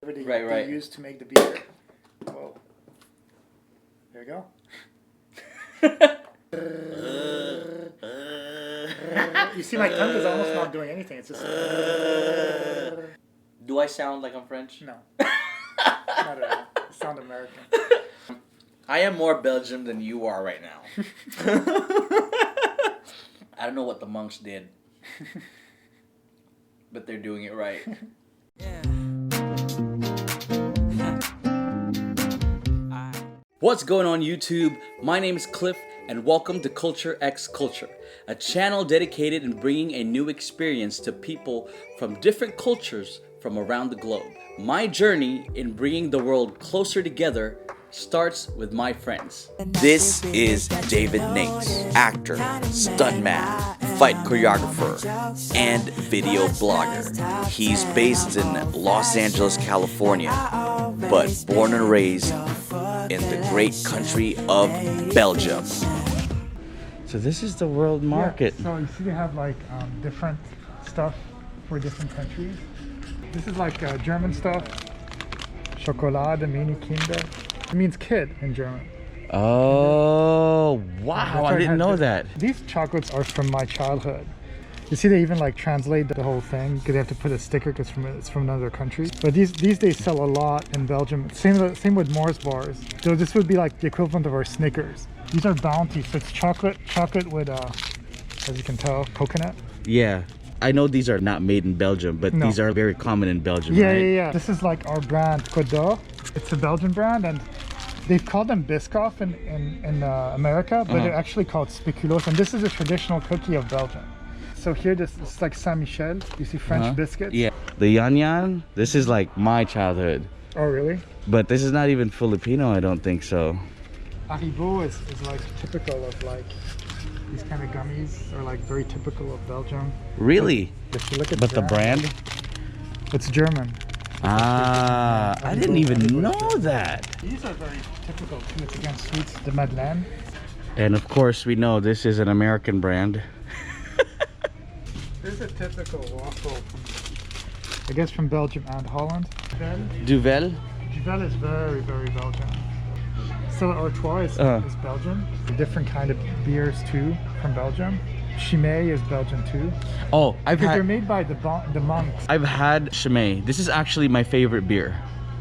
They use to make the beer. Whoa. There you go. You see, my tongue is almost not doing anything. It's just. Do I sound like I'm French? No. Not at all. You sound American. I am more Belgium than you are right now. I don't know what the monks did, but they're doing it right. What's going on YouTube? My name is Cliff and welcome to Culture X Culture, a channel dedicated in bringing a new experience to people from different cultures from around the globe. My journey in bringing the world closer together starts with my friends. This is David Neyts, actor, stuntman, fight choreographer, and video blogger. He's based in Los Angeles, California, but born and raised in the great country of Belgium. So this is the world market. Yeah, so you see they have like different stuff for different countries. This is like German stuff. Schokolade, Mini Kinder. It means kid in German. Oh, wow, I didn't know that. These chocolates are from my childhood. You see, they even like translate the whole thing because they have to put a sticker because it's from another country. But these days sell a lot in Belgium. Same with Mars bars. So this would be like the equivalent of our Snickers. These are Bounty, so it's chocolate with, as you can tell, coconut. Yeah, I know these are not made in Belgium, but these are very common in Belgium, yeah, right? Yeah. This is like our brand, Côte d'Or. It's a Belgian brand, and they've called them Biscoff in America, but they're actually called Speculoos, and this is a traditional cookie of Belgium. So here, this is like Saint-Michel. You see French biscuits? Yeah. The Yan Yan, this is like my childhood. Oh, really? But this is not even Filipino, I don't think so. Haribo is like typical of like these kind of gummies are like very typical of Belgium. Really? If you look at the brand? It's German. Ah, I didn't even know that. These are very typical too. It's again sweets, the Madeleine. And of course we know this is an American brand. This is a typical waffle from, I guess, from Belgium and Holland. Duvel? Duvel is very, very Belgian. Stella Artois is Belgian. Different kind of beers too from Belgium. Chimay is Belgian too. Oh, they're made by the monks. I've had Chimay. This is actually my favorite beer.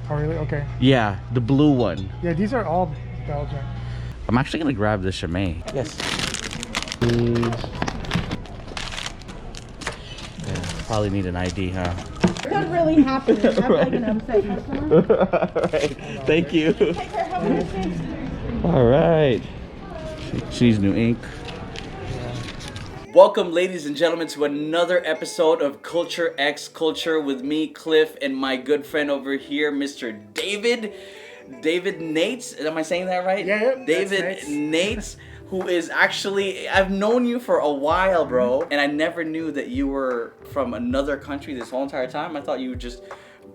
Oh really? Okay. Yeah, the blue one. Yeah, these are all Belgian. I'm actually gonna grab the Chimay. Yes. Yeah, probably need an ID, huh? That really happened. I'm like an upset customer. Alright, thank you. Take care, have a nice day. Alright. She's new ink. Welcome, ladies and gentlemen, to another episode of Culture X Culture with me, Cliff, and my good friend over here, Mr. David Neyts. Am I saying that right? Yeah. David Neyts, who is actually, I've known you for a while, bro, and I never knew that you were from another country this whole entire time. I thought you were just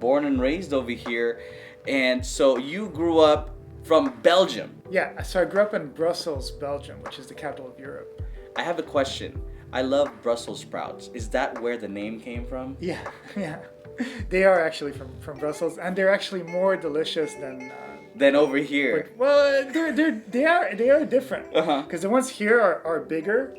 born and raised over here. And so you grew up from Belgium. Yeah, so I grew up in Brussels, Belgium, which is the capital of Europe. I have a question. I love Brussels sprouts. Is that where the name came from? Yeah. They are actually from Brussels, and they're actually more delicious than over here. Well, they are different. Because the ones here are bigger.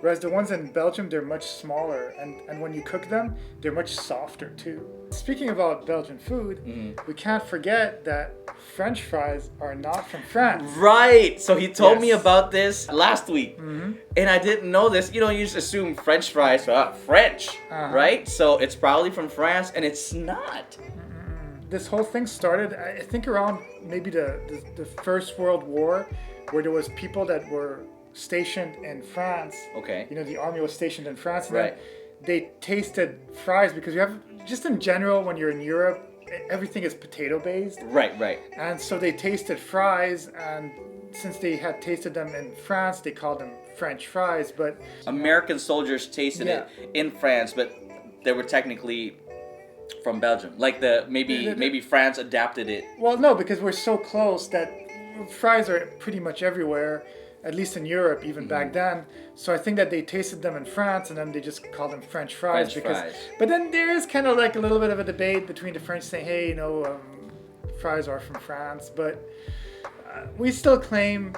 Whereas the ones in Belgium, they're much smaller, and when you cook them, they're much softer too. Speaking about Belgian food, we can't forget that French fries are not from France. Right. So he told me about this last week, and I didn't know this. You know, you just assume French fries, French, right? So it's probably from France, and it's not. This whole thing started, I think, around maybe the First World War, where there was people that were stationed in France. Okay. You know, the army was stationed in France. And right. Then they tasted fries because you have, just in general, when you're in Europe, everything is potato based. Right. And so they tasted fries, and since they had tasted them in France, they called them French fries. But American soldiers tasted it in France, but they were technically from Belgium. Like maybe France adapted it. Well, no, because we're so close that fries are pretty much everywhere. at least in Europe, even back then. So I think that they tasted them in France, and then they just called them French fries. But then there is kind of like a little bit of a debate between the French saying, hey, fries are from France, but we still claim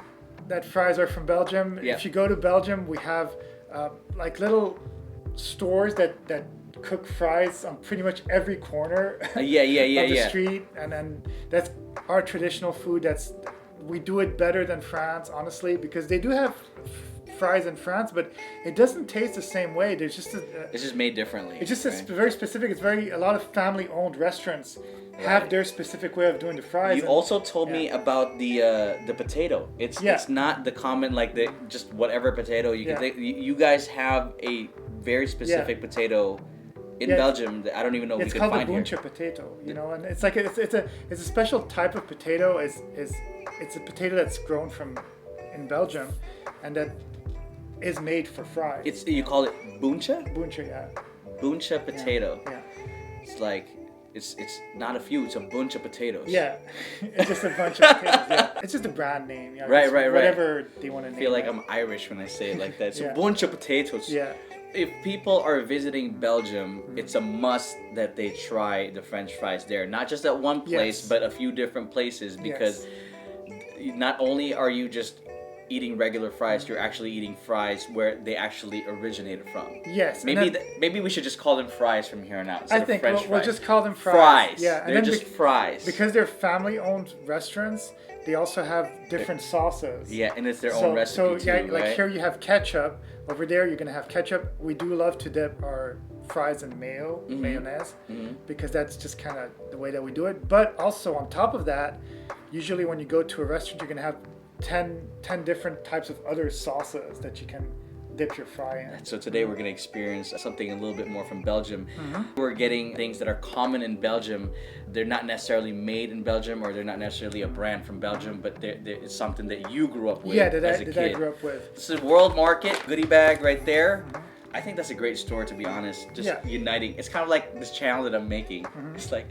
that fries are from Belgium. Yeah. If you go to Belgium, we have like little stores that cook fries on pretty much every corner of the street, and then that's our traditional food. We do it better than France, honestly, because they do have fries in France, but it doesn't taste the same way. There's just it's just made differently. It's just very specific. It's a lot of family-owned restaurants have their specific way of doing the fries. You also told me about the potato. It's not the common like the just whatever potato you can take. You guys have a very specific potato in Belgium that I don't even know if we can find here. It's called the buncha potato, and it's like it's a special type of potato. It's a potato that's grown in Belgium, and that is made for fries. You call it buncha? Buncha, yeah. Buncha potato. Yeah. It's like it's not a few. It's a bunch of potatoes. Yeah, it's just a bunch of potatoes. Yeah, it's just a brand name. Right. Whatever they want to name. I feel like I'm Irish when I say it like that. It's a bunch of potatoes. Yeah. If people are visiting Belgium, it's a must that they try the French fries there. Not just at one place, but a few different places, because not only are you just eating regular fries, you're actually eating fries where they actually originated from. Yes. Maybe we should just call them fries from here on out. I think we'll just call them fries. Fries. Yeah, they're just fries. Because they're family-owned restaurants, they also have different sauces. Yeah, and it's their own recipe too, like right? here you have ketchup. Over there you're gonna have ketchup. We do love to dip our fries in mayonnaise, because that's just kind of the way that we do it. But also on top of that, usually when you go to a restaurant, you're gonna have 10 different types of other sauces that you can dip your fry in. So today we're going to experience something a little bit more from Belgium. We're getting things that are common in Belgium. They're not necessarily made in Belgium, or they're not necessarily a brand from Belgium, but it's something that you grew up with as a kid. I grew up with. This is World Market, goodie bag right there. I think that's a great store, to be honest. Just uniting. It's kind of like this channel that I'm making. It's like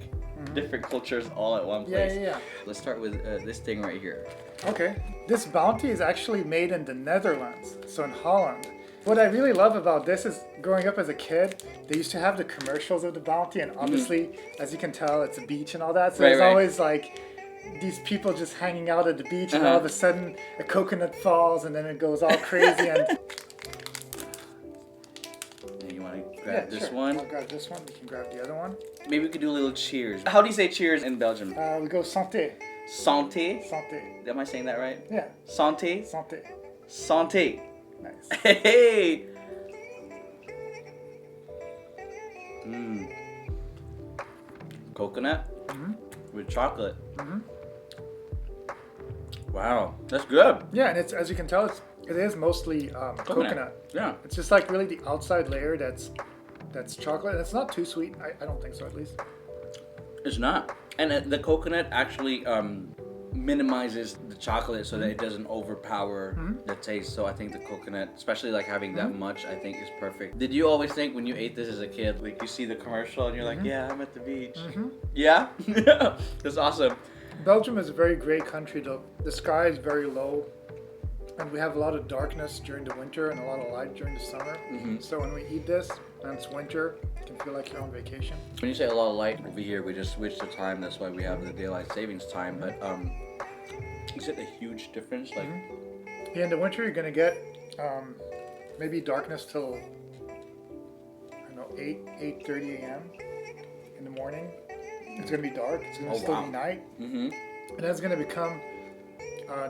different cultures all at one place. Yeah. Let's start with this thing right here. Okay. This bounty is actually made in the Netherlands, so in Holland. What I really love about this is, growing up as a kid, they used to have the commercials of the bounty, and obviously, as you can tell, it's a beach and all that. So there's always like these people just hanging out at the beach, and all of a sudden a coconut falls, and then it goes all crazy. And you want to grab this one? I'll grab this one. You can grab the other one. Maybe we could do a little cheers. How do you say cheers in Belgium? We go santé. Santé? Santé. Am I saying that right? Yeah. Santé? Santé. Santé. Nice. Hey! Coconut with chocolate. Wow, that's good. Yeah, and it's, as you can tell, it is mostly coconut. Yeah. It's just like really the outside layer that's chocolate. And it's not too sweet. I don't think so, at least. It's not. And the coconut actually minimizes the chocolate so that it doesn't overpower the taste. So I think the coconut, especially like having that much, I think is perfect. Did you always think when you ate this as a kid, like you see the commercial and you're like, yeah, I'm at the beach. Yeah? That's awesome. Belgium is a very gray country, though. The sky is very low, and we have a lot of darkness during the winter and a lot of light during the summer. So when we eat this, and it's winter, it can feel like you're on vacation. When you say a lot of light over here, we just switched the time. That's why we have the daylight savings time. But is it a huge difference? Like, yeah, in the winter you're gonna get maybe darkness till 8:30 a.m. in the morning. It's gonna be dark. It's gonna still be night, and then it's gonna become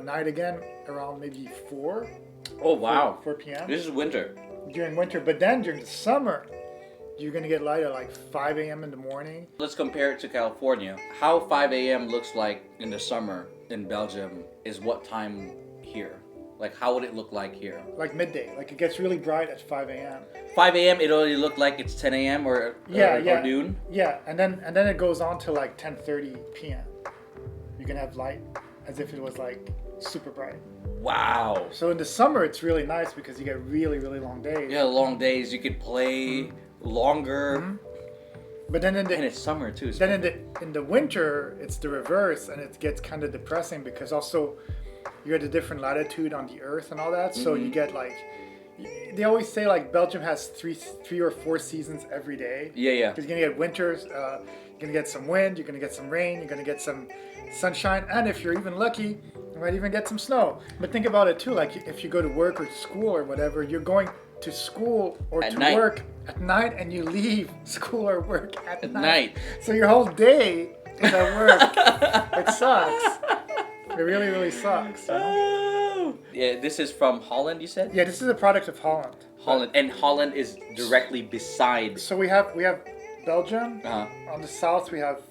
night again around maybe 4. Oh wow! 4 p.m. This is winter. During winter, but then during the summer, you're gonna get light at like 5 a.m. in the morning. Let's compare it to California. How 5 a.m. looks like in the summer in Belgium is what time here? Like, how would it look like here? Like midday. Like it gets really bright at 5 a.m. 5 a.m. it already look like it's 10 a.m. or noon? Yeah, and then it goes on to like 10:30 p.m. You can have light as if it was like super bright. Wow. So in the summer it's really nice because you get really, really long days. Yeah, long days. You could play longer. But then and it's summer too. Then in the winter it's the reverse, and it gets kind of depressing because also you're at a different latitude on the Earth and all that. So you get like, they always say like Belgium has three or four seasons every day. Yeah. Because you're gonna get winters, you're gonna get some wind, you're gonna get some rain, you're gonna get some sunshine, and if you're even lucky, you might even get some snow. But think about it too, like if you go to work or to school or whatever, you're going to school or at to night. work at night, and you leave school or work at night. So your whole day is at work. It sucks. It really, really sucks. You know? Oh. Yeah, this is from Holland, you said? Yeah, this is a product of Holland. Holland, and Holland is directly beside. So we have Belgium. Uh-huh. On the south we have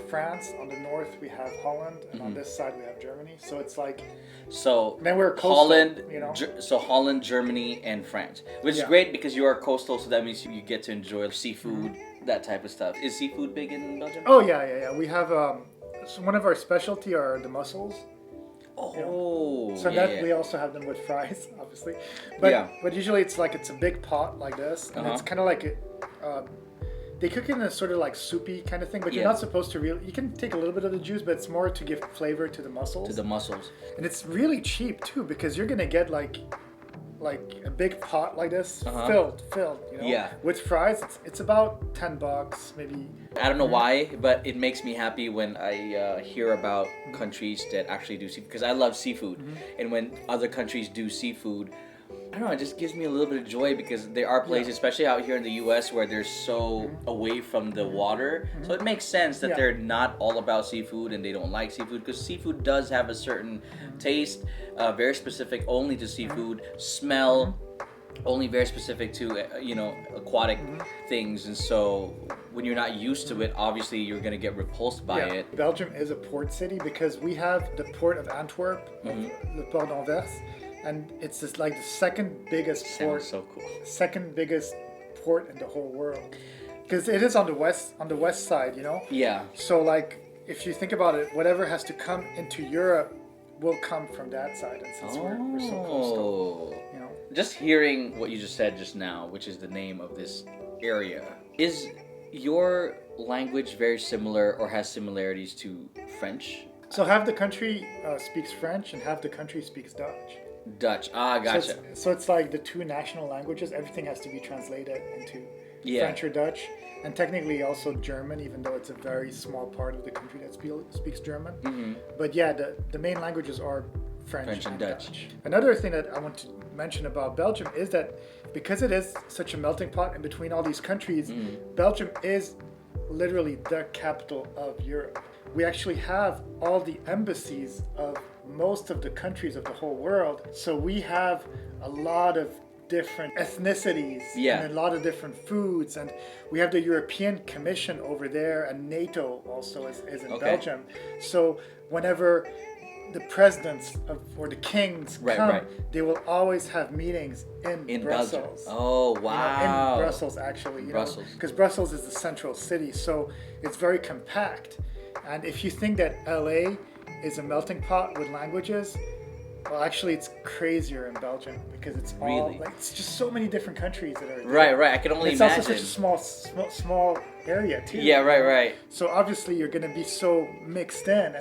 France. On the north we have Holland, and on this side we have Germany. So it's like, So then we're coastal, Holland, you know. So Holland, Germany, and France, which is Yeah. great because you are coastal, so that means you get to enjoy seafood, that type of stuff. Is seafood big in Belgium? Oh yeah. We have so one of our specialty are the mussels. Oh, So yeah, that we also have them with fries, obviously. But Yeah. but usually it's like it's a big pot like this, and it's kind of like they cook it in a sort of like soupy kind of thing. But you're Yeah. not supposed to really. You can take a little bit of the juice, but it's more to give flavor to the mussels. to the mussels. And it's really cheap too, because you're gonna get like a big pot like this filled, you know. Yeah. With fries, it's about $10, maybe. I don't know why, but it makes me happy when I hear about countries that actually do seafood, because I love seafood, and when other countries do seafood, I don't know, it just gives me a little bit of joy, because there are places, especially out here in the U.S., where they're so away from the water. So it makes sense that they're not all about seafood and they don't like seafood, because seafood does have a certain taste, very specific only to seafood, smell, only very specific to aquatic things. And so when you're not used to it, obviously you're gonna get repulsed by it. Belgium is a port city because we have the port of Antwerp, the Port d'Anvers, and it's just like the second biggest port. Sounds so cool. Second biggest port in the whole world, because it is on the west side, you know. Yeah. So like, if you think about it, whatever has to come into Europe will come from that side, and since we're so coastal, you know. Just hearing what you just said just now, which is the name of this area, is your language very similar or has similarities to French? So half the country speaks French and half the country speaks Dutch. Dutch. Ah, gotcha. So it's like the two national languages. Everything has to be translated into French or Dutch, and technically also German, even though it's a very small part of the country that speaks German. But yeah, the main languages are French and Dutch. Another thing that I want to mention about Belgium is that because it is such a melting pot in between all these countries, Belgium is literally the capital of Europe. We actually have all the embassies of most of the countries of the whole world. So we have a lot of different ethnicities and a lot of different foods, and we have the European Commission over there, and NATO also is in Belgium. So whenever the presidents or the kings come, they will always have meetings in Brussels. Belgium. Oh, wow. You know, in Brussels, actually. Because Brussels is the central city, so it's very compact. And if you think that LA is a melting pot with languages, well, actually, it's crazier in Belgium, because it's all like, it's just so many different countries that are there. Right. I can only it's imagine. It's also such a small area too. Yeah, right. So obviously, you're going to be so mixed in,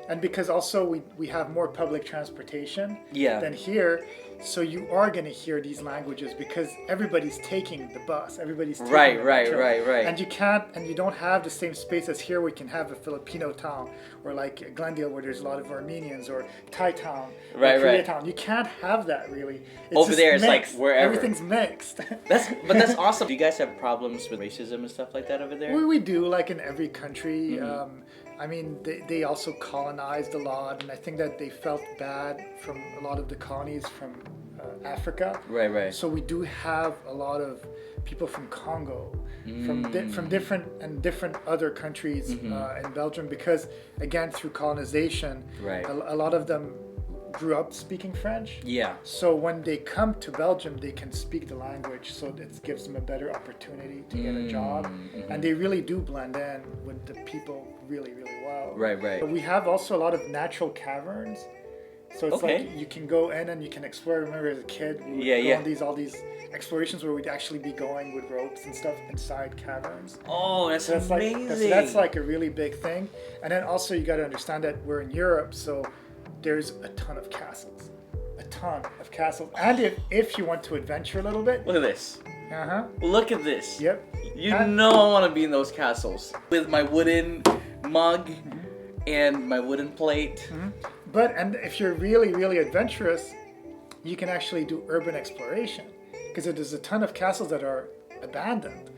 and because also we have more public transportation than here. So you are going to hear these languages because everybody's taking the bus, everybody's taking the metro. Right. And you don't have the same space as here. We can have a Filipino town, or like Glendale, where there's a lot of Armenians, or Thai town, or Korea town. You can't have that really. It's over there, it's mixed. like wherever. Everything's mixed. That's awesome. Do you guys have problems with racism and stuff like that over there? We do, like in every country. I mean, they also colonized a lot, and I think that they felt bad from a lot of the colonies from Africa. Right. So we do have a lot of people from Congo, from different other countries in Belgium, because again, through colonization, a lot of them grew up speaking French. Yeah. So when they come to Belgium, they can speak the language, so it gives them a better opportunity to get a job, and they really do blend in with the people really, really well. Right. But we have also a lot of natural caverns. So it's like you can go in and you can explore. I remember as a kid, we would go on all these explorations where we'd actually be going with ropes and stuff inside caverns. Oh, that's amazing. That's like a really big thing. And then also you got to understand that we're in Europe, so there's a ton of castles. A ton of castles. And if you want to adventure a little bit. Look at this. Uh-huh. Look at this. Yep. You know I want to be in those castles with my wooden mug and my wooden plate. And if you're really, really adventurous, you can actually do urban exploration because there's a ton of castles that are abandoned.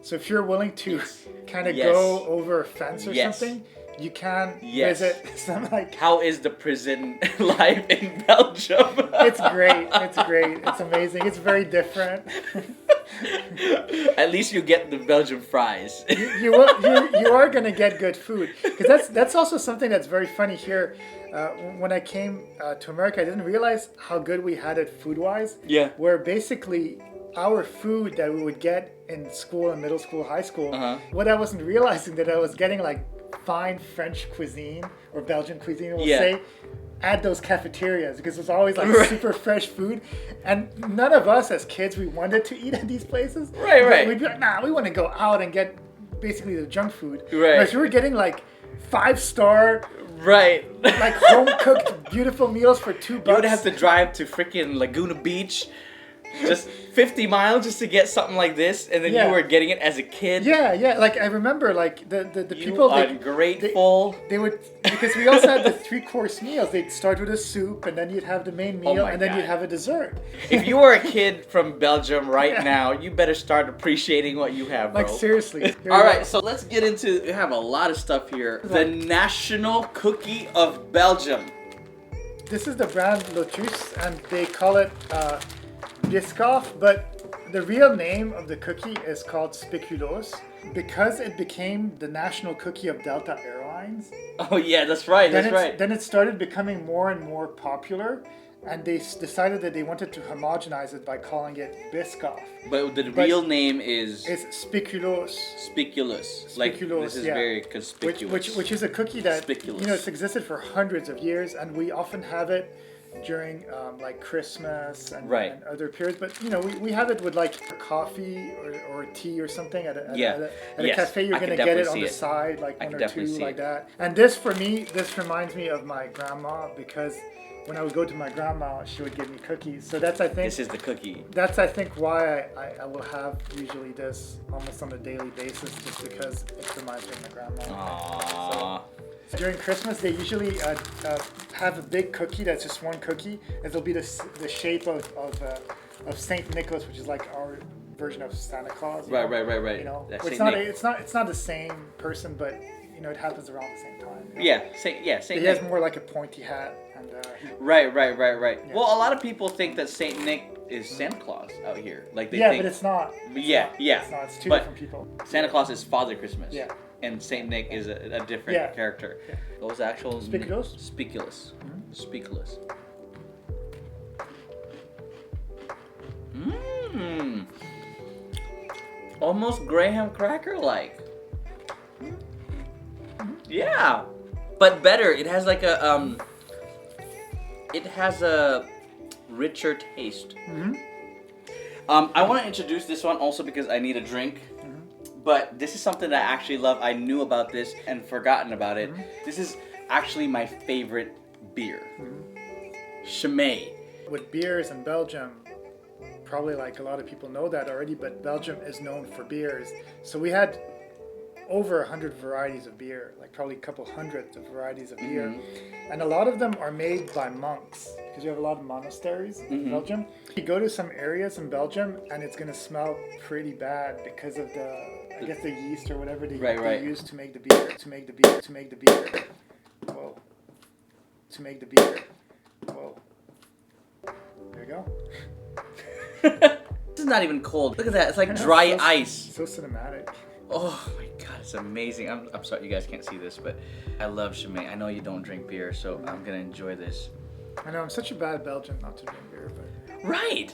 So if you're willing to kind of go over a fence or something, you can visit some like... How is the prison life in Belgium? It's great. It's great. It's amazing. It's very different. At least you get the Belgian fries. You are gonna get good food because that's also something that's very funny here. When I came to America, I didn't realize how good we had it food-wise. Yeah. Where basically our food that we would get in school, in middle school, high school, what I wasn't realizing that I was getting like fine French cuisine or Belgian cuisine, we'll say, at those cafeterias because it was always like super fresh food, and none of us as kids we wanted to eat at these places. Right. We'd be like, nah, we want to go out and get basically the junk food. Right. But we were getting like 5-star. Right. Like home cooked beautiful meals for $2. You would have to drive to freaking Laguna Beach, just 50 miles just to get something like this, and then you were getting it as a kid. Yeah. Like I remember, like the people. Ungrateful. They would, because we also had the 3-course meals. They'd start with a soup, and then you'd have the main meal, and then you'd have a dessert. If you are a kid from Belgium right now, you better start appreciating what you have, bro. Like seriously. All right, so let's get into. We have a lot of stuff here. The national cookie of Belgium. This is the brand Lotus, and they call it Biscoff, but the real name of the cookie is called Speculoos because it became the national cookie of Delta Airlines. Oh yeah, that's right. Then it started becoming more and more popular, and they decided that they wanted to homogenize it by calling it Biscoff. But the real name is... It's Speculoos. Speculoos. Like, this is very conspicuous. Which is a cookie that, Speculoos. it's existed for hundreds of years, and we often have it during like Christmas and other periods, but we have it with like coffee or tea or something at a cafe. You're gonna get it on the side, like one or two like that. And this, for me, this reminds me of my grandma because when I would go to my grandma, she would give me cookies. So that's, I think, this is the cookie. That's, I think, why I will have usually this almost on a daily basis, just because it reminds me of my grandma. Aww. So during Christmas, they usually have a big cookie that's just one cookie. It'll be the shape of Saint Nicholas, which is like our version of Santa Claus. Right. You know, It's it's not the same person, but it happens around the same time. Saint He has more like a pointy hat. And, Right. Yeah. Well, a lot of people think that Saint Nick is Santa Claus out here. Like they think, but it's not. It's not. It's two different people. Santa Claus is Father Christmas. Yeah. And Saint Nick is a different character. Yeah. Those actual... Speculoos? Speculoos. Speculoos. Almost graham cracker-like. Yeah. But better. It has like a... It has a richer taste. I want to introduce this one also because I need a drink. But this is something that I actually love. I knew about this and forgotten about it. This is actually my favorite beer. Chimay. With beers in Belgium, probably like a lot of people know that already, but Belgium is known for beers. So we had over 100 varieties of beer, like probably a couple hundreds of varieties of beer. And a lot of them are made by monks, because you have a lot of monasteries in Belgium. You go to some areas in Belgium and it's going to smell pretty bad because of I guess the yeast or whatever they use to make the beer, to make the beer. Whoa. To make the beer. Whoa. There you go. This is not even cold. Look at that. It's like dry ice. So cinematic. Oh my god, it's amazing. I'm sorry you guys can't see this, but I love Chimay. I know you don't drink beer, so I'm gonna enjoy this. I know, I'm such a bad Belgian not to drink beer, but... Right!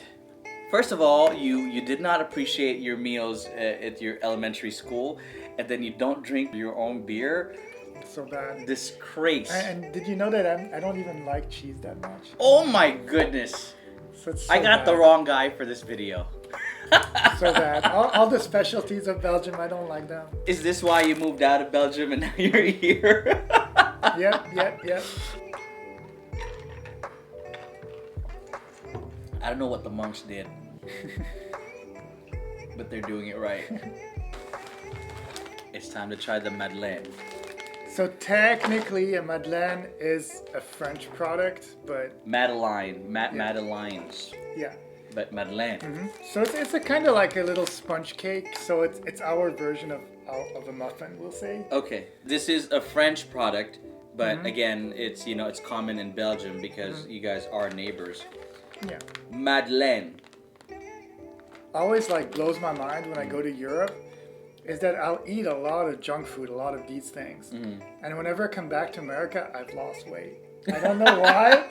First of all, you did not appreciate your meals at your elementary school, and then you don't drink your own beer. It's so bad. Disgrace. And did you know that I don't even like cheese that much? Oh my goodness. So I got the wrong guy for this video. So bad. All the specialties of Belgium, I don't like them. Is this why you moved out of Belgium and now you're here? Yep. I don't know what the monks did, but they're doing it right. It's time to try the madeleine. So technically, a madeleine is a French product, but Madeleine, Madelines, yeah. but madeleine. So it's a kind of like a little sponge cake. So it's our version of a muffin, we'll say. Okay, this is a French product, but again, it's it's common in Belgium because you guys are neighbors. Yeah. Madeleine. Always like blows my mind when I go to Europe is that I'll eat a lot of junk food, a lot of these things, and whenever I come back to America, I've lost weight. I don't know why.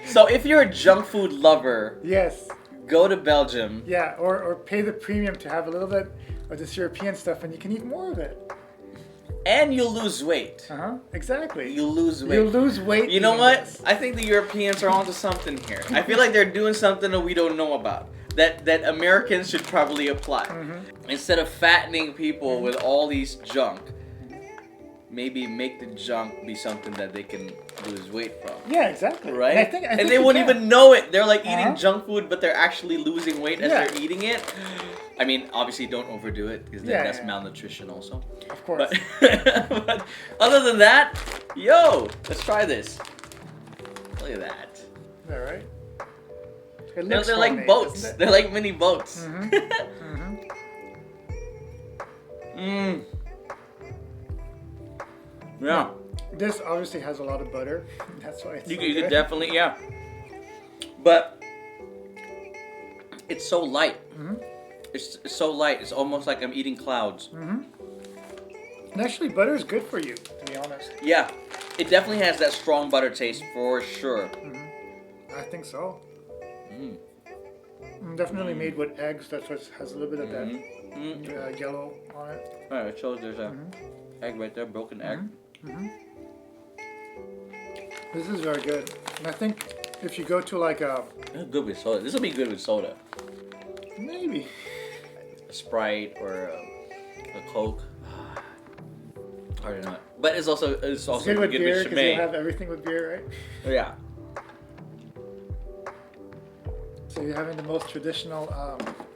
So if you're a junk food lover, Yes. go to Belgium. Yeah, or pay the premium to have a little bit of this European stuff, and you can eat more of it. And you'll lose weight. Exactly. You lose weight. You lose weight. You know eating what? this. I think the Europeans are onto something here. I feel like they're doing something that we don't know about. That Americans should probably apply. Instead of fattening people with all these junk, maybe make the junk be something that they can lose weight from. Yeah, exactly. Right? And, I think they you wouldn't can. even know it. They're like eating junk food, but they're actually losing weight as Yeah. they're eating it. I mean, obviously don't overdo it because then that's malnutrition also. Of course. But other than that, let's try this. Look at that. All right. It They're looks like homemade, boats. doesn't it? They're like mini boats. Yeah. This obviously has a lot of butter. That's why it's You so could good. definitely, But it's so light. It's so light. It's almost like I'm eating clouds. And actually, butter is good for you, to be honest. Yeah. It definitely has that strong butter taste for sure. I think so. Definitely made with eggs. That's what has a little bit of that yellow on it. Alright, it shows there's a egg right there, broken egg. This is very good. And I think if you go to like a... It's good with soda. This will be good with soda. Maybe. A Sprite or a Coke. Or not. But it's also It's good with good beer with because you Chimay. have everything with beer, right? Yeah. So you're having the most traditional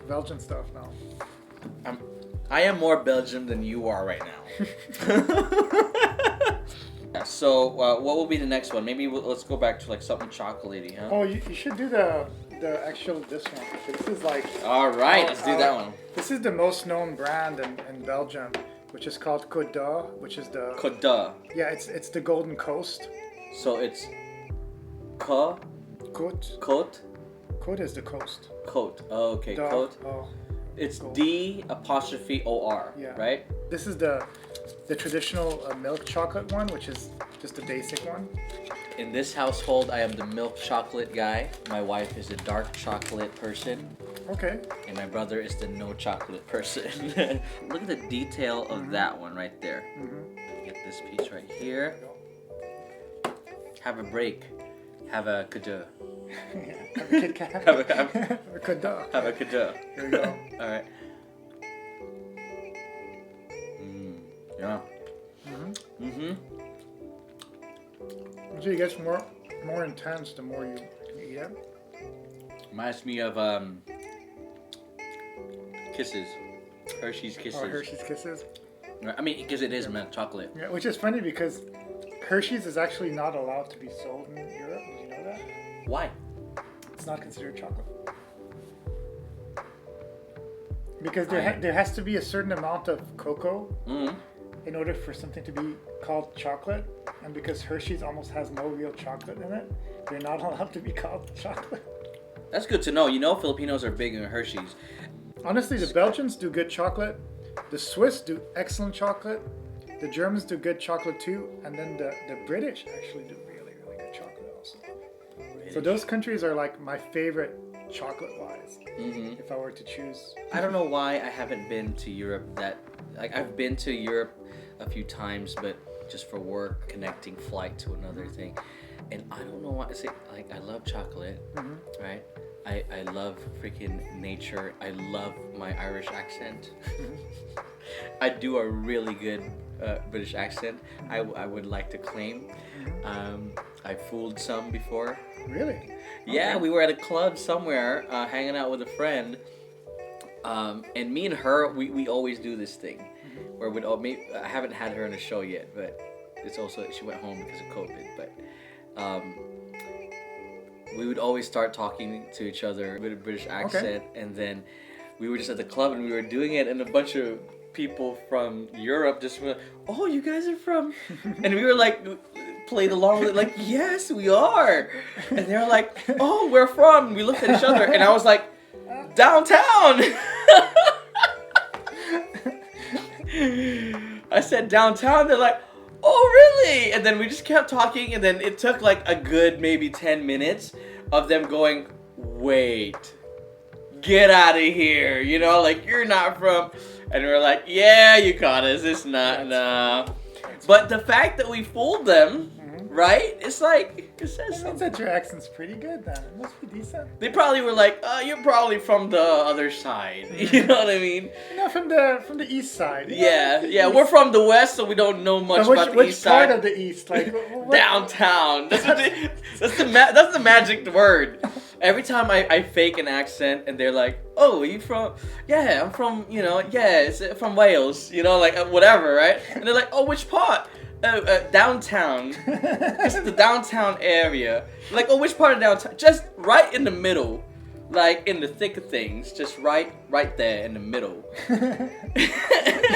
Belgian stuff now. I am more Belgian than you are right now. So what will be the next one? Maybe let's go back to like something chocolatey, huh? Oh, you should do the actual this one. This is like... All right, let's do that one. This is the most known brand in Belgium, which is called Côte d'Or, which is the... Côte d'Or. Yeah, it's the Golden Coast. So it's Côte. Côte is the coast. Côte. Oh, okay, D'Or. Côte. Oh. It's Gold. D''OR. Yeah. Right? This is the traditional milk chocolate one, which is just the basic one. In this household, I am the milk chocolate guy. My wife is a dark chocolate person. Okay. And my brother is the no chocolate person. Look at the detail of that one right there. Get this piece right here. Have a break. Have a cadeau. Have a Kit Kat. Have a Côte d'Or. have a cadeau. There you go. All right. Yeah. So it gets more intense the more you eat it. Reminds me of Kisses. Hershey's Kisses. Oh, Hershey's Kisses. I mean, because it is milk chocolate. Yeah, which is funny because Hershey's is actually not allowed to be sold in Europe. Did you know that? Why? It's not considered chocolate. Because there has to be a certain amount of cocoa in order for something to be called chocolate. And because Hershey's almost has no real chocolate in it, they're not allowed to be called chocolate. That's good to know. You know, Filipinos are big in Hershey's. Honestly, the Belgians do good chocolate. The Swiss do excellent chocolate. The Germans do good chocolate too. And then the British actually do really, really good chocolate also. So those countries are like my favorite chocolate-wise, if I were to choose. I don't know why I haven't been to Europe I've been to Europe a few times, but just for work, connecting flight to another thing. And I don't know why. It's like I love chocolate, right? I love freaking nature. I love my Irish accent. I do a really good British accent. I would like to claim. I fooled some before. Really? Yeah, we were at a club somewhere, hanging out with a friend, and me and her, we always do this thing, where I haven't had her in a show yet, but it's also she went home because of COVID. But we would always start talking to each other with a British accent, and then we were just at the club and we were doing it, and a bunch of people from Europe just were, "Oh, you guys are from," and we were like, played along with it, like, "Yes, we are," and they're like, "Oh, where from?" And we looked at each other, and I was like, "Downtown." I said downtown. They're like, "Oh, really?" And then we just kept talking, and then it took like a good maybe 10 minutes of them going, "Wait, get out of here," you know, like, "You're not from," and we were like, "Yeah, you caught us. It's not, nah." But the fact that we fooled them, right? It's like, it says That means something. that your accent's pretty good then. It must be decent. They probably were like, "You're probably from the other side." You know what I mean? You know, from the east side. You know, Yeah, the yeah. east- We're from the west, so we don't know much But about the which east part side. of the east? Like Downtown. That's the magic word. Every time I fake an accent and they're like, "Oh, are you from?" "Yeah, I'm from, it's from Wales," like whatever, right? And they're like, "Oh, which part?" Downtown. It's the downtown area. Like, "Oh, which part of downtown?" "Just right in the middle, like in the thick of things, just right there in the middle."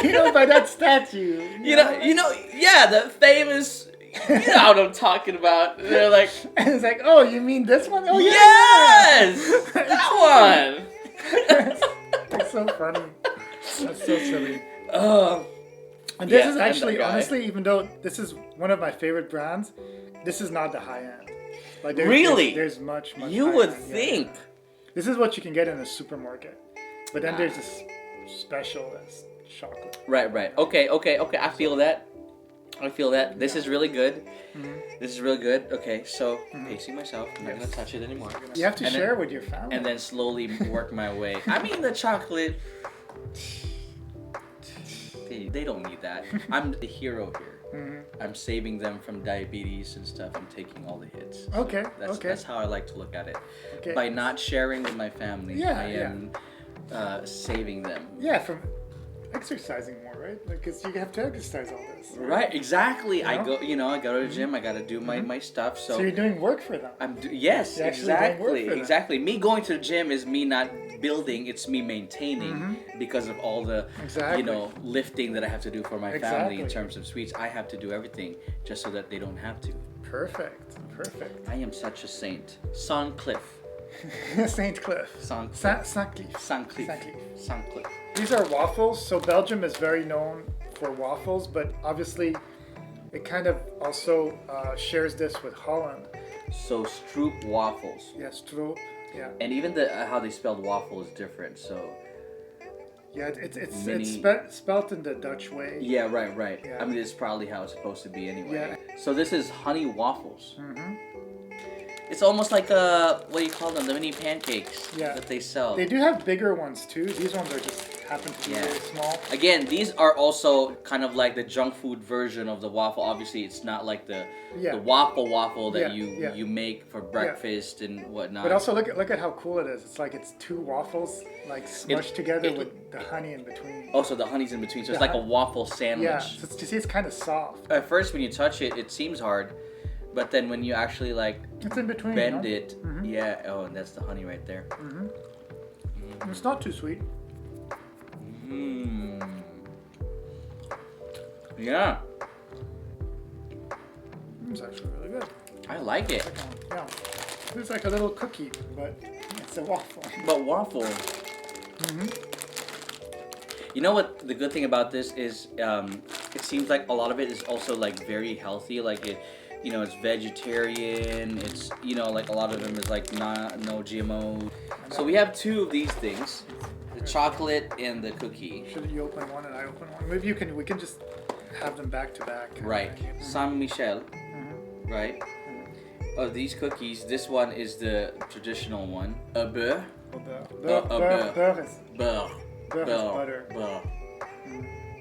You know, by that statue. Yeah, the famous. You know what I'm talking about. They're like, And it's like, "Oh, you mean this one? Oh, yeah." "Yes, that one." It's so funny. That's so silly. Oh. And this Yeah, is I'm actually, that guy. honestly, even though this is one of my favorite brands, this is not the high end. Like Really? there's much You higher would end, yeah. think. This is what you can get in a supermarket, but then there's this specialist chocolate. Right. Okay. I feel that. This is really good. This is really good. Okay, so pacing myself. I'm not gonna touch it anymore. You have to And share then- with your family. And then slowly work my way. I mean, the chocolate. They don't need that. I'm the hero here. I'm saving them from diabetes and stuff. I'm taking all the hits. So Okay, That's, okay. That's how I like to look at it. Okay. By not sharing with my family, Yeah, I am saving them. Yeah, from exercising more, right? Because you have to exercise all this. Right, exactly. You I know? go to the gym. I gotta do my stuff. So you're doing work for them. Yes, You're actually doing work for them. exactly. Me going to the gym is me not building; it's me maintaining because of all the Exactly. lifting that I have to do for my family in Exactly. terms of sweets. I have to do everything just so that they don't have to. Perfect. I am such a saint. Saint-Cliff. Saint Cliff. Saint-Cliff. Saint-Cliff. Saint-Cliff. Saint-Cliff. Saint-Cliff. These are waffles. So Belgium is very known for waffles, but obviously it kind of also shares this with Holland. So Stroop waffles, Yes, Stroop. Yeah. and even how they spelled waffle is different. So Yeah, it's Mini- spelt in the Dutch way. yeah, right. Yeah. I mean, it's probably how it's supposed to be anyway. Yeah. So this is honey waffles. It's almost like what do you call them? The mini pancakes Yeah. that they sell. They do have bigger ones too. These ones are just happen to be Yeah. really small. Again, these are also kind of like the junk food version of the waffle. Obviously, it's not like the waffle that you make for breakfast and whatnot. But also look at how cool it is. It's like it's two waffles like smushed together with the honey in between. Also, the honey's in between, so it's The like a waffle sandwich. Yeah, so to see it's kind of soft. At first, when you touch it, it seems hard, but then when you actually like It's in between. bend you know? it, yeah. Oh, and that's the honey right there. It's not too sweet. Yeah, It's actually really good. I like it. Yeah, it's like a little cookie, but it's a waffle. But waffle. You know what? The good thing about this is, it seems like a lot of it is also like very healthy. Like it, it's vegetarian. It's like a lot of them is like no GMO. So we have two of these things, the chocolate and the cookie. Should you open one and I open one? Maybe we can just have them back to back. Right, Saint Michel. Right. Of these cookies, this one is the traditional one. A beurre. Beurre is Beurre. butter. Beurre.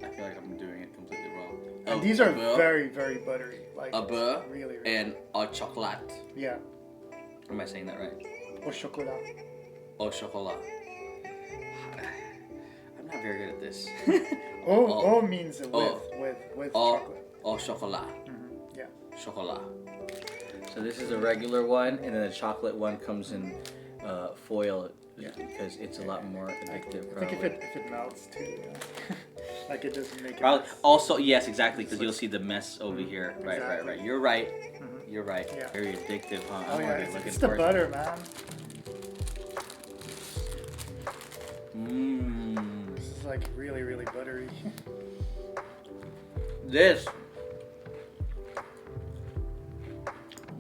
I feel like I'm doing it completely wrong. And these are beurre, very, very buttery. Like a beurre, really, really. and a chocolat. Yeah. Am I saying that right? Au chocolat. Au chocolat. I'm not very good at this. Au means with Au chocolate. chocolat. Yeah. Chocolat. So this is a regular one, and then the chocolate one comes in foil because it's a lot more addictive. I think if it melts too, like it doesn't make it. Probably. Also, yes, exactly, because you'll see the mess over here. Right, Exactly. right. You're right. You're right. Yeah. Very addictive, huh? Oh I'm yeah, already looking it's the for it. butter, man. Mmm. This is like really, really buttery. This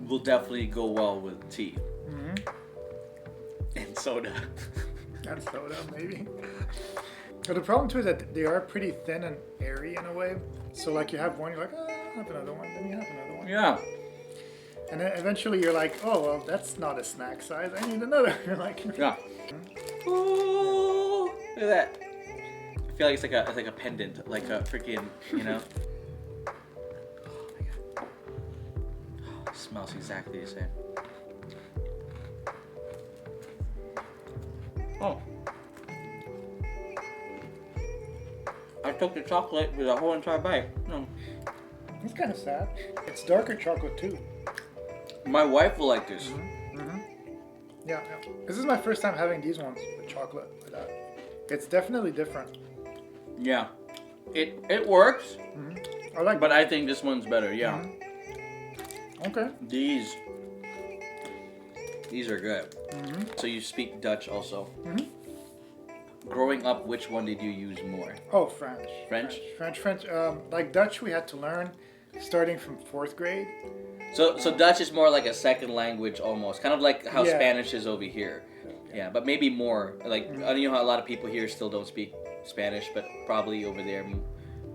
will definitely go well with tea and soda. And soda, maybe. But the problem too is that they are pretty thin and airy in a way. So like you have one, you're like, oh, I'll have another one. Then you have another one. Yeah. And then eventually you're like, oh well, that's not a snack size. I need another. You're like, Yeah. Ooh, look at that. I feel like it's like a pendant, like a freaking, you know. Oh my god. Oh, it smells exactly the same. Oh. I took the chocolate with a whole entire bite. No. it's kind of sad. It's darker chocolate too. My wife will like this. Yeah. This is my first time having these ones with chocolate like that. It's definitely different. Yeah. It works, I like. but I think this one's better. Yeah. Okay. These are good. So you speak Dutch also. Growing up, which one did you use more? Oh, French. French? Like Dutch, we had to learn starting from 4th grade. So Dutch is more like a second language almost, kind of like how Yeah. Spanish is over here. Yeah, but maybe more. Like I know how a lot of people here still don't speak Spanish, but probably over there,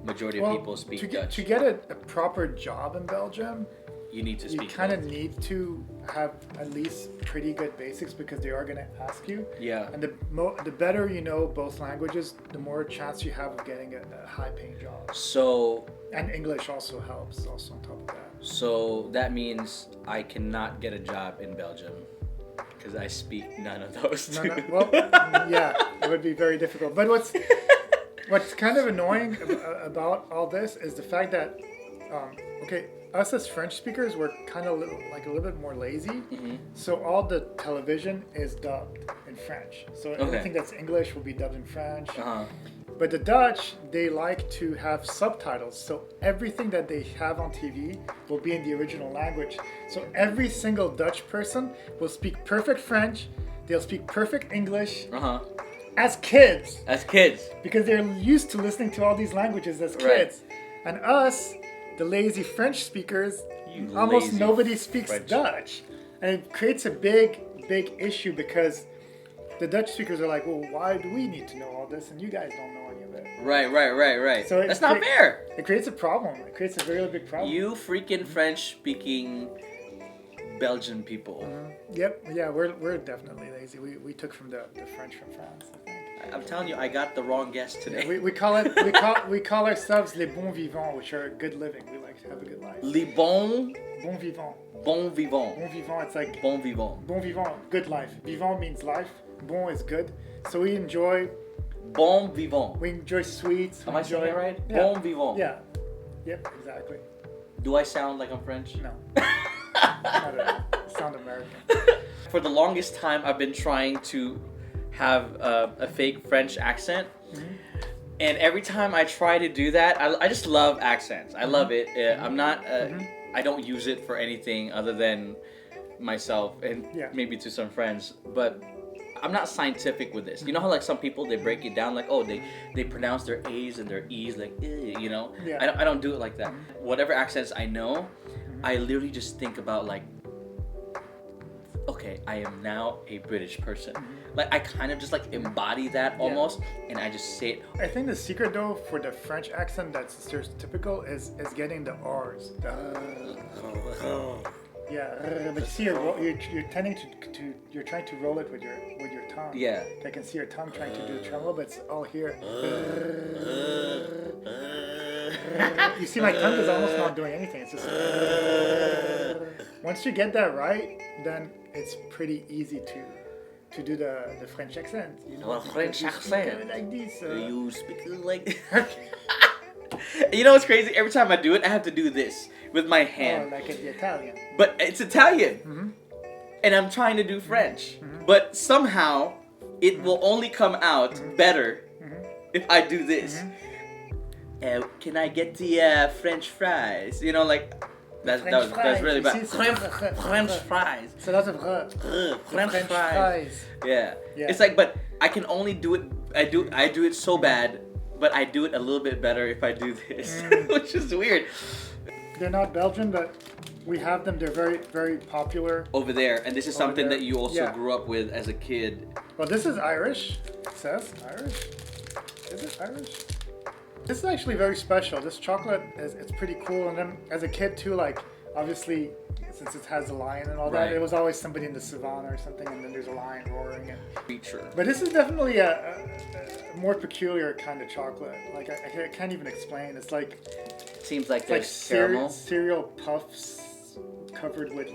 majority of people speak Dutch. To get a proper job in Belgium, You need to you speak. kind of need to have at least pretty good basics because they are going to ask you. Yeah. And the better you know both languages, the more chance you have of getting a high-paying job. So And English also helps. Also on top of that. so that means I cannot get a job in Belgium because I speak none of those two. Well, yeah, it would be very difficult. But what's kind of annoying about all this is the fact that, us as French speakers, we're kind of a little bit more lazy. So all the television is dubbed in French. So everything that's English will be dubbed in French. But the Dutch, they like to have subtitles. So everything that they have on TV will be in the original language. So every single Dutch person will speak perfect French. They'll speak perfect English as kids. As kids. Because they're used to listening to all these languages as kids. And us, the lazy French speakers, almost nobody speaks Dutch. And it creates a big issue because the Dutch speakers are like, well, why do we need to know all this and you guys don't know any of it? Right. So that's not fair. It creates a problem. It creates a really big problem. You freaking French-speaking Belgian people. Yep. Yeah, we're definitely lazy. We took from the French from France, I think. I'm telling you, I got the wrong guest today. We call ourselves les bons vivants, which are good living. We like to have a good life. Les bons Bon vivant. bon vivant. Bon vivant, it's like Bon vivant. bon vivant, good life. Vivant means life. Bon is good. So we enjoy Bon vivant. sweets. Am I saying it right? Yeah. Bon vivant. Yeah. Yep, exactly. Do I sound like I'm French? No. Not at all. You sound American. For the longest time, I've been trying to have a fake French accent. And every time I try to do that, I just love accents. I love it. I'm not, I don't use it for anything other than myself and maybe to some friends. But I'm not scientific with this. You know how like some people, they break it down like, oh, they pronounce their A's and their E's like, you know? Yeah. I don't do it like that. Whatever accents I know, I literally just think about like, okay, I am now a British person. Like I kind of just like embody that almost, and I just say it. I think the secret though for the French accent that's stereotypical is getting the R's. Yeah, but you see, you're tending to you're trying to roll it with your tongue. Yeah. I can see your tongue trying to do the tremolo, but it's all here. You see, my tongue is almost not doing anything. It's just once you get that right, then it's pretty easy to do the French accent. You know, Well, French you speak accent. like this. You speak like. You know what's crazy? Every time I do it, I have to do this with my hand. like the Italian. But it's Italian, and I'm trying to do French. But somehow, it will only come out better if I do this. Can I get the French fries? You know, like that's really bad. French fries. So that's a French fries. Yeah. Yeah. It's like, but I can only do it. I do it so bad, but I do it a little bit better if I do this, which is weird. They're not Belgian, but we have them. They're very, very popular Over there, and this is something there. that you also Yeah. grew up with as a kid. Well, this is Irish. It says Irish. Is it Irish? This is actually very special. This chocolate it's pretty cool. And then as a kid too, like obviously since it has a lion and all Right. that, it was always somebody in the savannah or something, and then there's a lion roaring. Creature. But this is definitely a more peculiar kind of chocolate. Like I can't even explain. It's like Seems like it's like there's caramel. cereal puffs covered with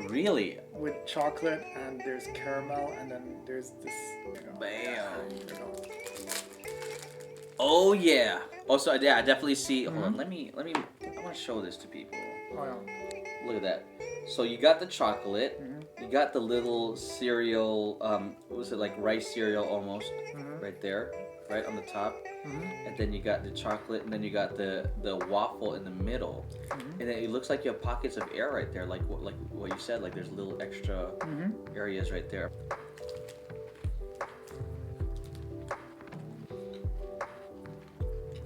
Really? with chocolate, and there's caramel, and then there's this. Bam. You know, Oh yeah. Also, yeah, I definitely see. Hold on. Let me. I want to show this to people. oh, yeah. Look at that. So you got the chocolate. You got the little cereal. What was it, like rice cereal almost? Right there, right on the top. And then you got the chocolate, and then you got the waffle in the middle. And then it looks like you have pockets of air right there, like what you said. Like there's little extra areas right there.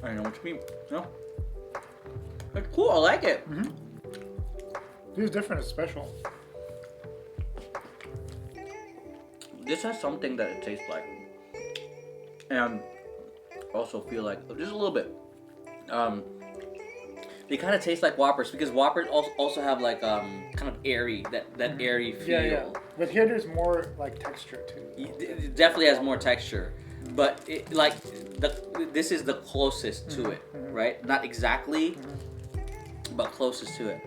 I know what you mean. No, it's cool. I like it. This is different. It's special. This has something that it tastes like, and also feel like just a little bit. They kind of taste like Whoppers because Whoppers also have like kind of airy that airy feel. Yeah. But here there's more like texture too. It definitely has more texture, but this is the closest to it, right? Not exactly, but closest to it.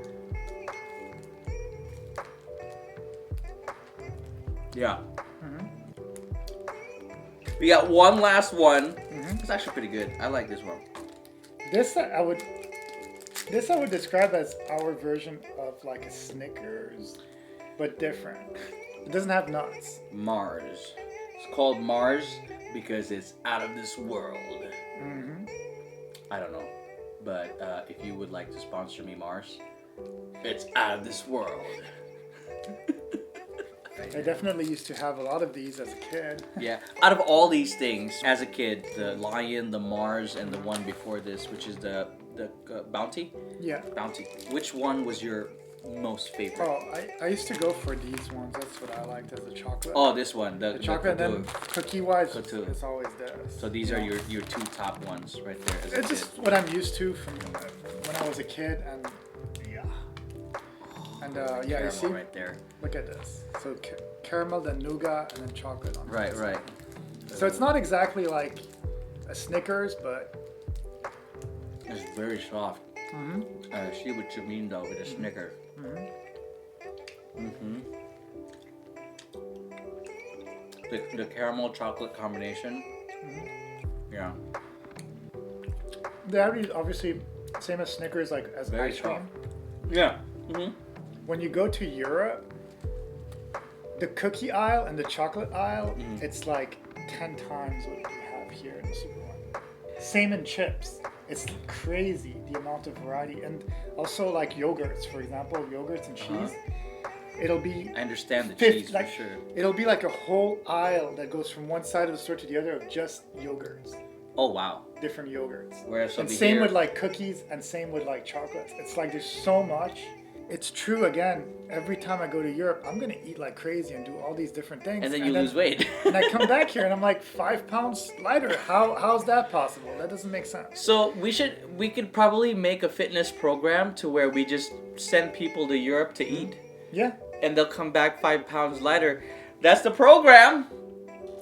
Yeah. We got one last one. It's actually pretty good. I like this one. This I would describe as our version of like a Snickers, but different. It doesn't have nuts. Mars. It's called Mars because it's out of this world. I don't know, but if you would like to sponsor me, Mars, it's out of this world. I definitely used to have a lot of these as a kid. Yeah, out of all these things, as a kid, the Lion, the Mars, and the one before this, which is the Bounty? Yeah. Bounty. Which one was your most favorite? Oh, I used to go for these ones. That's what I liked as a chocolate. Oh, this one. the chocolate, and then cookie-wise, Couture. it's always this. So these are your two top ones right there as a It's kid. just what I'm used to from when I was a kid, and yeah. And yeah, you Caramel see, right there. look at this. So caramel, then nougat, and then chocolate on Right, this. right. So it's not exactly like a Snickers, but It's very soft. I see what you mean though with a Snicker. The caramel chocolate combination. Yeah. they're obviously same as Snickers, like as Very ice cream. Yeah. When you go to Europe, the cookie aisle and the chocolate aisle, it's like 10 times what we have here in the supermarket. Same in chips. It's crazy the amount of variety, and also like yogurts, for example, yogurts and cheese. It'll be I understand the 50 cheese like, for sure. It'll be like a whole aisle that goes from one side of the store to the other of just yogurts, Oh wow. different yogurts. Whereas And over same here, with like cookies, and same with like chocolates. It's like there's so much. It's true, again, every time I go to Europe, I'm gonna eat like crazy and do all these different things. and then you lose weight. And I come back here and I'm like 5 pounds lighter. How's that possible? That doesn't make sense. So we could probably make a fitness program to where we just send people to Europe to eat, Yeah. and they'll come back 5 pounds lighter. That's the program.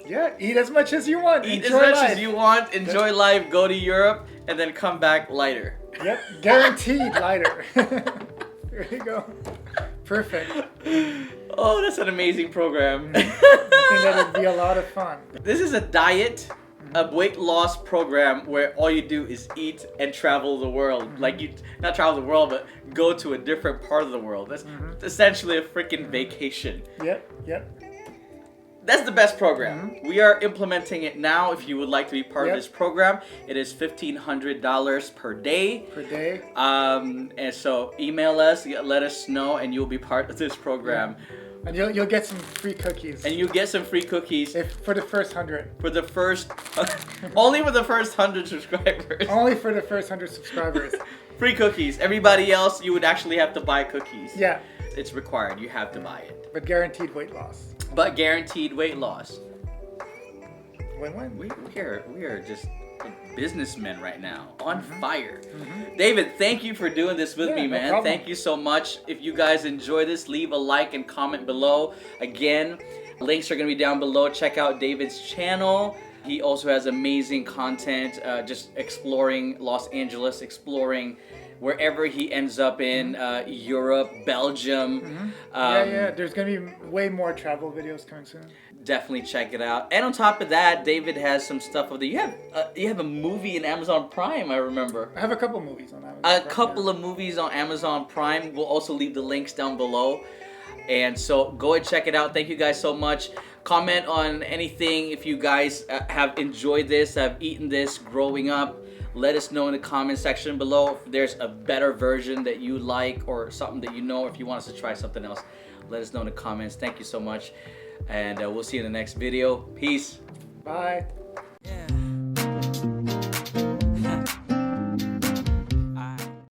Yeah, eat as much as you want. Eat Enjoy as much life. as you want. Enjoy life. Go to Europe and then come back lighter. Yep, guaranteed lighter. There you go. Perfect. Oh, that's an amazing program. I think that would be a lot of fun. This is a diet, a weight loss program where all you do is eat and travel the world. Like you, not travel the world, but go to a different part of the world. That's essentially a freaking vacation. Yep. That's the best program. We are implementing it now. If you would like to be part of this program, it is $1,500 per day. Per day. And so email us, let us know, and you'll be part of this program. And you'll get some free cookies. And you get some free cookies For the first 100. for the first, only for the first 100 subscribers. Only for the first 100 subscribers. Free cookies. Everybody else, you would actually have to buy cookies. Yeah, It's required. You have to buy it. but guaranteed weight loss. But guaranteed weight loss. Win-win. We are just businessmen right now, on fire. David, thank you for doing this with me, no man. problem. Thank you so much. If you guys enjoy this, leave a like and comment below. Again, links are going to be down below. Check out David's channel. He also has amazing content, just exploring Los Angeles, exploring wherever he ends up in, Europe, Belgium. There's gonna be way more travel videos coming soon. Definitely check it out. And on top of that, David has some stuff of the. You have a movie in Amazon Prime, I remember. I have a couple movies on Amazon. A couple of movies on Amazon Prime. We'll also leave the links down below. And so go and check it out. Thank you guys so much. Comment on anything if you guys have enjoyed this, have eaten this growing up. Let us know in the comment section below if there's a better version that you like or something that you know. If you want us to try something else, let us know in the comments. Thank you so much. And we'll see you in the next video. Peace. Bye.